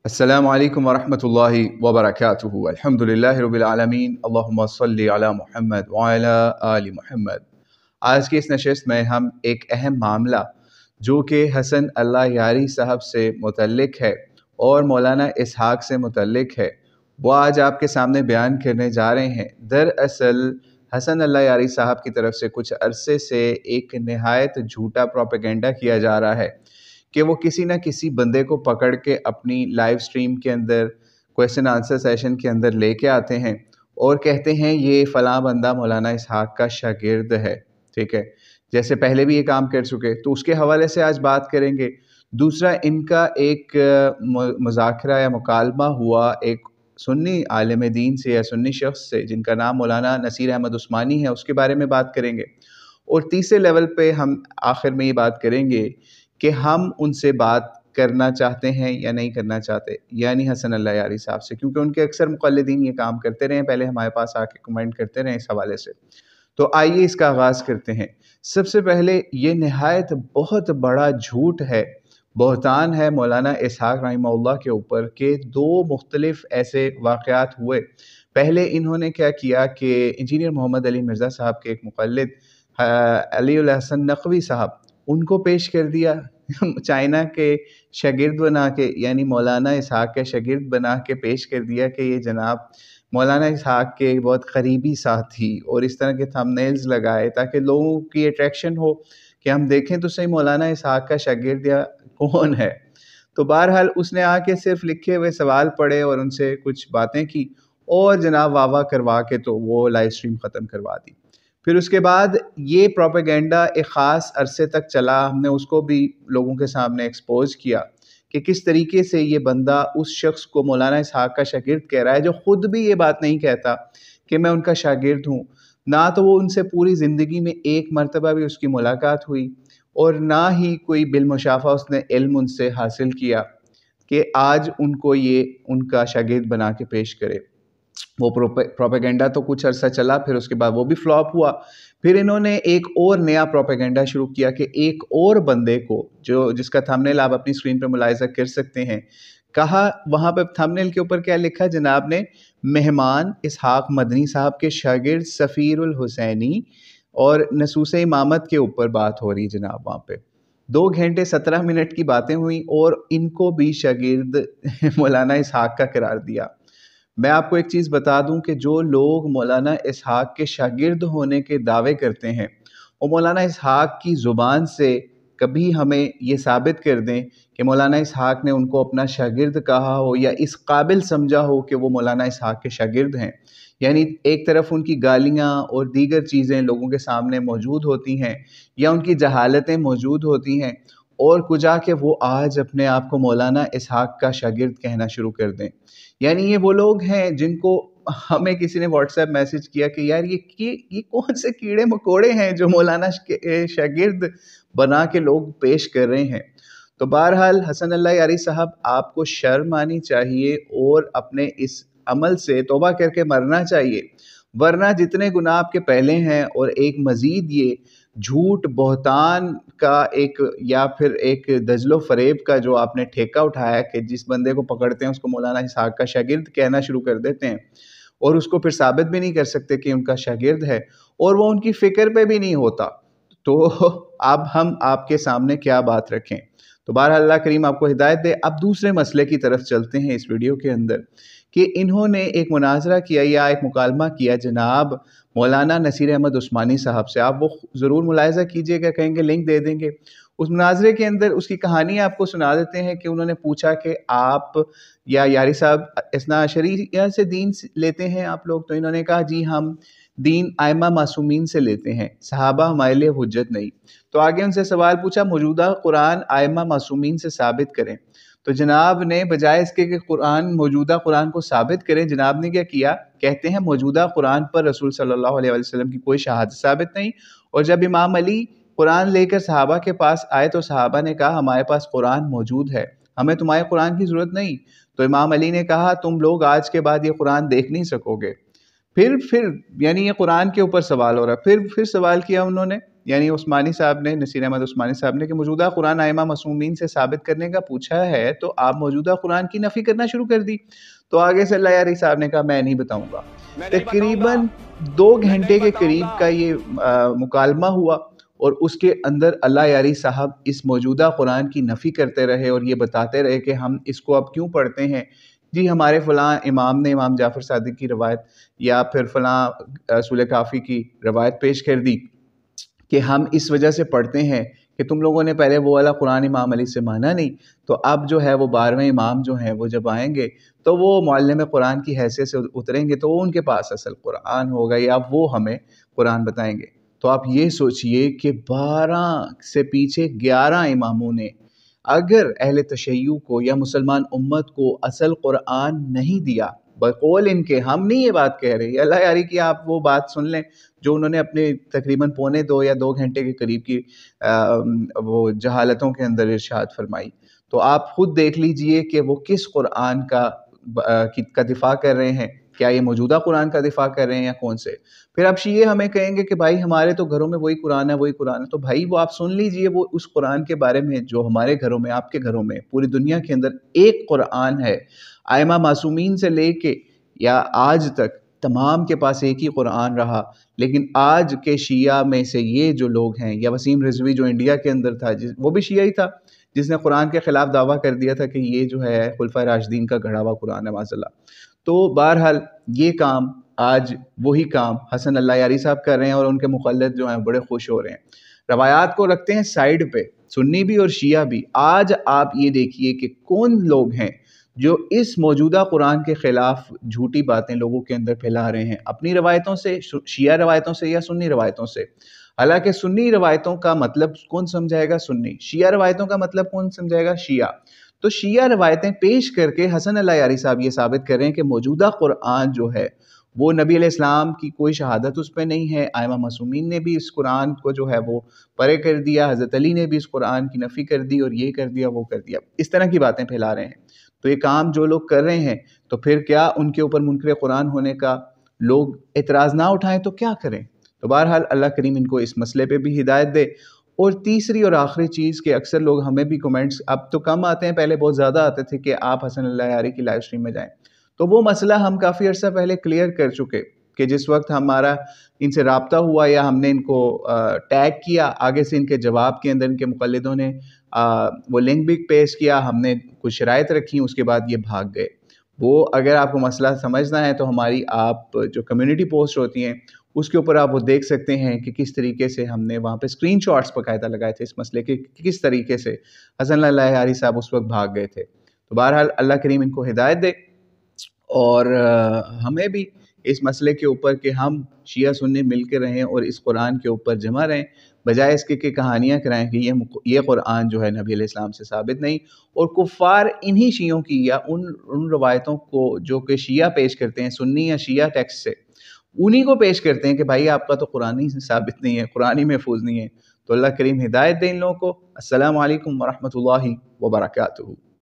अस्सलामु अलैकुम वरहमतुल्लाहि वबरकातुहू। अल्हम्दुलिल्लाहि रब्बिल आलमीन, अल्लाहुम्मा सल्लि अला मुहम्मद व अला आलि मुहम्मद। आज की इस नशिस्त में हम एक अहम मामला जो कि हसन अल्लाह यारी साहब से मुतल्लिक है और मौलाना इसहाक से मुतल्लिक है, वो आज आपके सामने बयान करने जा रहे हैं। दरअसल हसन अल्लाह यारी साहब की तरफ से कुछ अरसे से एक नहायत झूठा प्रोपेगेंडा किया जा रहा है कि वो किसी न किसी बंदे को पकड़ के अपनी लाइव स्ट्रीम के अंदर क्वेश्चन आंसर सेशन के अंदर लेके आते हैं और कहते हैं ये फ़लाँ बंदा मौलाना इसहाक का शागिर्द है। ठीक है, जैसे पहले भी ये काम कर चुके, तो उसके हवाले से आज बात करेंगे। दूसरा, इनका एक मुज़ाकरा या मुकालमा हुआ एक सुन्नी आलिम दीन से या सुन्नी शख्स से जिनका नाम मौलाना नसीर अहमद उस्मानी है, उसके बारे में बात करेंगे। और तीसरे लेवल पे हम आखिर में ये बात करेंगे कि हम उनसे बात करना चाहते हैं या नहीं करना चाहते, यानी हसन अल्लाह यारी साहब से, क्योंकि उनके अक्सर मुक़ल्लिदीन ये काम करते रहे हैं, पहले हमारे पास आके कमेंट करते रहे इस हवाले से। तो आइए इसका आगाज़ करते हैं। सबसे पहले ये नहायत बहुत बड़ा झूठ है, बहतान है मौलाना इसहाक रहिमहुल्लाह के ऊपर कि दो मुख्तलिफ ऐसे वाक़यात हुए। पहले इन्होंने क्या किया कि इंजीनियर मोहम्मद अली मिर्ज़ा साहब के एक मुक़ल्लिद अली उल हसन नक़वी साहब, उनको पेश कर दिया चाइना के शागिर्द बना के, यानी मौलाना इसहाक के शागिर्द बना के पेश कर दिया कि ये जनाब मौलाना इसहाक के बहुत करीबी साथी, और इस तरह के थंबनेल्स लगाए ताकि लोगों की अट्रैक्शन हो कि हम देखें तो सही मौलाना इसहाक का शागिर्द या कौन है। तो बहरहाल उसने आके सिर्फ लिखे हुए सवाल पढ़े और उनसे कुछ बातें की और जनाब वाह वाह करवा के तो वो लाइव स्ट्रीम ख़त्म करवा दी। फिर उसके बाद ये प्रोपेगेंडा एक ख़ास अरसे तक चला, हमने उसको भी लोगों के सामने एक्सपोज किया कि किस तरीके से ये बंदा उस शख्स को मौलाना इसहाक का शागिर्द कह रहा है जो ख़ुद भी ये बात नहीं कहता कि मैं उनका शागिर्द हूँ। ना तो वो उनसे पूरी ज़िंदगी में एक मरतबा भी उसकी मुलाकात हुई और ना ही कोई बिलमुशाफ़ा उसने इल्म उनसे हासिल किया कि आज उनको ये उनका शागिर्द बना के पेश करे। वो प्रोपेगेंडा तो कुछ अरसा चला, फिर उसके बाद वो भी फ्लॉप हुआ। फिर इन्होंने एक और नया प्रोपेगेंडा शुरू किया कि एक और बंदे को, जो जिसका थंबनेल आप अपनी स्क्रीन पे मुलाहिज़ा कर सकते हैं, कहा वहाँ पे थंबनेल के ऊपर क्या लिखा जनाब ने, मेहमान इसहाक मदनी साहब के शागिर्द सफ़ीरुल हुसैनी और नसूस इमामत के ऊपर बात हो रही जनाब। वहाँ पे 2 घंटे 17 मिनट की बातें हुई और इनको भी शागिर्द मौलाना इसहाक का करार दिया। मैं आपको एक चीज़ बता दूं कि जो लोग मौलाना इसहाक के शागिर्द होने के दावे करते हैं, वो मौलाना इसहाक की ज़ुबान से कभी हमें ये साबित कर दें कि मौलाना इसहाक ने उनको अपना शागिर्द कहा हो या इस काबिल समझा हो कि वो मौलाना इसहाक के शागिर्द हैं। यानी एक तरफ उनकी गालियाँ और दीगर चीज़ें लोगों के सामने मौजूद होती हैं या उनकी जहालतें मौजूद होती हैं, और कुजा के वो आज अपने आप को मौलाना इसहाक का शागिर्द कहना शुरू कर दें। यानी ये वो लोग हैं जिनको हमें किसी ने व्हाट्सएप मैसेज किया कि यार ये कौन से कीड़े मकोड़े हैं जो मौलाना के शागिर्द बना के लोग पेश कर रहे हैं। तो बहरहाल हसन अल्लाह यारी साहब, आपको शर्म आनी चाहिए और अपने इस अमल से तौबा करके मरना चाहिए, वरना जितने गुनाह आपके पहले हैं और एक मज़ीद ये झूठ बहतान का एक या फिर एक दजलो फ़रेब का जो आपने ठेका उठाया कि जिस बंदे को पकड़ते हैं उसको मौलाना इसहाक का शागिर्द कहना शुरू कर देते हैं और उसको फिर साबित भी नहीं कर सकते कि उनका शागिर्द है और वो उनकी फ़िक्र पे भी नहीं होता, तो अब हम आपके सामने क्या बात रखें। तो बहरहाल अल्लाह करीम आपको हिदायत दे। अब दूसरे मसले की तरफ चलते हैं इस वीडियो के अंदर कि इन्होंने एक मुनाजरा किया या एक मुकालमा किया जनाब मौलाना नसीर अहमद उस्मानी साहब से। आप वो ज़रूर मुलाहिज़ा कीजिएगा, कहेंगे लिंक दे देंगे। उस मुनाजरे के अंदर उसकी कहानी आपको सुना देते हैं कि उन्होंने पूछा कि आप या यारी साहब इस्ना शरीया से दीन लेते हैं आप लोग? तो इन्होंने कहा जी हम दीन आइमा मासूमीन से लेते हैं, सहाबा हमारे लिए हुज्जत नहीं। तो आगे उनसे सवाल पूछा मौजूदा कुरान आइमा मासूमीन से साबित करें। तो जनाब ने बजाय इसके कि कुरान मौजूदा कुरान को साबित करें, जनाब ने क्या किया, कहते हैं मौजूदा कुरान पर रसूल सल्लल्लाहु अलैहि वसल्लम की कोई शहादत साबित नहीं। और जब इमाम अली कुरान लेकर सहाबा के पास आए तो सहाबा ने कहा हमारे पास कुरान मौजूद है, हमें तुम्हारे कुरान की ज़रूरत नहीं। तो इमाम अली ने कहा तुम लोग आज के बाद ये कुरान देख नहीं सकोगे। फिर यानी ये कुरान के ऊपर सवाल हो रहा है। फिर सवाल किया उन्होंने, یعنی عثمانی صاحب نے، نصیر احمد عثمانی صاحب نے، کہ موجودہ قرآن ائمہ معصومین سے ثابت کرنے کا پوچھا ہے تو آپ موجودہ قرآن کی نفی کرنا شروع کر دی۔ تو آگے سے اللہ یاری صاحب نے کہا میں نہیں بتاؤں گا۔ تقریباً 2 گھنٹے کے قریب کا یہ مکالمہ ہوا، اور اس کے اندر اللہ یاری صاحب اس موجودہ قرآن کی نفی کرتے رہے اور یہ بتاتے رہے کہ ہم اس کو اب کیوں پڑھتے ہیں، جی ہمارے فلاں امام نے امام جعفر صادق کی روایت یا پھر فلاں رسول کافی کی روایت پیش کر دی کہ ہم اس وجہ سے پڑھتے ہیں کہ تم لوگوں نے پہلے وہ والا قرآن امام علی سے مانا نہیں، تو اب جو ہے وہ 12ویں امام جو ہیں وہ جب آئیں گے تو وہ معلم قرآن کی حیثیت سے اتریں گے تو وہ ان کے پاس اصل قرآن ہوگا یا وہ ہمیں قرآن بتائیں گے۔ تو آپ یہ سوچئے کہ 12 سے پیچھے 11 اماموں نے اگر اہل تشیع کو یا مسلمان امت کو اصل قرآن نہیں دیا، بقول ان کے، ہم نہیں یہ بات کہہ رہے، اللہ یاری کی آپ وہ بات سن لیں جو انہوں نے اپنے تقریباً 2 یا 2 گھنٹے کے قریب کی وہ جہالتوں کے اندر ارشاد فرمائی، تو آپ خود دیکھ لیجئے کہ وہ کس قرآن کا دفاع کر رہے ہیں، کیا یہ موجودہ قرآن کا دفاع کر رہے ہیں یا کون سے؟ پھر اب شیعہ ہمیں کہیں گے کہ بھائی ہمارے تو گھروں میں وہی قرآن ہے وہی قرآن ہے، تو بھائی وہ آپ سن لیجئے وہ اس قرآن کے بارے میں جو ہمارے گھروں میں، آپ کے گھروں میں، پوری دنیا کے اندر ایک قرآن ہے، ائمہ معصومین سے لے کے یا آج تک تمام کے پاس ایک ہی قرآن رہا، لیکن آج کے شیعہ میں سے یہ جو لوگ ہیں، یا وسیم رضوی جو انڈیا کے اندر تھا وہ بھی شیعہ ہی تھا جس نے قرآن کے خلاف دعویٰ کر دیا تھا کہ یہ جو ہے خلفائے راشدین کا گھڑا ہوا قرآن ہے معاذ اللہ۔ تو بہرحال یہ کام آج وہی کام حسن اللہ یاری صاحب کر رہے ہیں اور ان کے مقلد جو ہیں بڑے خوش ہو رہے ہیں۔ روایات کو رکھتے ہیں سائیڈ پہ، سنی بھی اور شیعہ بھی۔ آج آپ یہ دیکھیے کہ کون لوگ ہیں جو اس موجودہ قرآن کے خلاف جھوٹی باتیں لوگوں کے اندر پھیلا رہے ہیں، اپنی روایتوں سے، شیعہ روایتوں سے یا سنی روایتوں سے۔ حالانکہ سنی روایتوں کا مطلب کون سمجھائے گا؟ سنی۔ شیعہ روایتوں کا مطلب کون سمجھائے گا؟ شیعہ۔ تو شیعہ روایتیں پیش کر کے حسن اللہ یاری صاحب یہ ثابت کر رہے ہیں کہ موجودہ قرآن جو ہے وہ نبی علیہ السلام کی کوئی شہادت اس پہ نہیں ہے، ائمہ معصومین نے بھی اس قرآن کو جو ہے وہ پرے کر دیا، حضرت علی نے بھی اس قرآن کی نفی کر دی اور یہ کر دیا وہ کر دیا، اس طرح کی باتیں پھیلا رہے ہیں۔ تو یہ کام جو لوگ کر رہے ہیں تو پھر کیا ان کے اوپر منکر قرآن ہونے کا لوگ اعتراض نہ اٹھائیں تو کیا کریں؟ تو بہرحال اللہ کریم ان کو اس مسئلے پہ بھی ہدایت دے۔ اور تیسری اور آخری چیز کہ اکثر لوگ ہمیں بھی کمنٹس اب تو کم آتے ہیں، پہلے بہت زیادہ آتے تھے کہ آپ حسن اللہ یاری کی لائیو سٹریم میں جائیں، تو وہ مسئلہ ہم کافی عرصہ پہلے کلیئر کر چکے کہ جس وقت ہمارا ان سے رابطہ ہوا یا ہم نے ان کو ٹیگ کیا، آگے سے ان کے جواب کے اندر ان کے مقلدوں نے وہ لنک بھی پیش کیا، ہم نے کچھ شرائط رکھی، اس کے بعد یہ بھاگ گئے۔ وہ اگر آپ کو مسئلہ سمجھنا ہے تو ہماری آپ جو کمیونٹی پوسٹ ہوتی ہیں اس کے اوپر آپ وہ دیکھ سکتے ہیں کہ کس طریقے سے ہم نے وہاں پہ اسکرین شاٹس باقاعدہ لگائے تھے اس مسئلے کے، کس طریقے سے حسن اللہ یاری صاحب اس وقت بھاگ گئے تھے۔ تو بہرحال اللہ کریم ان کو ہدایت دے اور ہمیں بھی اس مسئلے کے اوپر کہ ہم شیعہ سنی مل کے رہیں اور اس قرآن کے اوپر جمع رہیں، بجائے اس کے کہ کہانیاں کرائیں کہ یہ قرآن جو ہے نبی علیہ السلام سے ثابت نہیں، اور کفار انہی شیعوں کی یا ان روایتوں کو جو کہ شیعہ پیش کرتے ہیں، سنی یا شیعہ ٹیکسٹ سے، انہی کو پیش کرتے ہیں کہ بھائی آپ کا تو قرآن ہی ثابت نہیں ہے، قرآن ہی محفوظ نہیں ہے۔ تو اللہ کریم ہدایت دے ان لوگوں کو۔ السلام علیکم ورحمۃ اللہ وبرکاتہ۔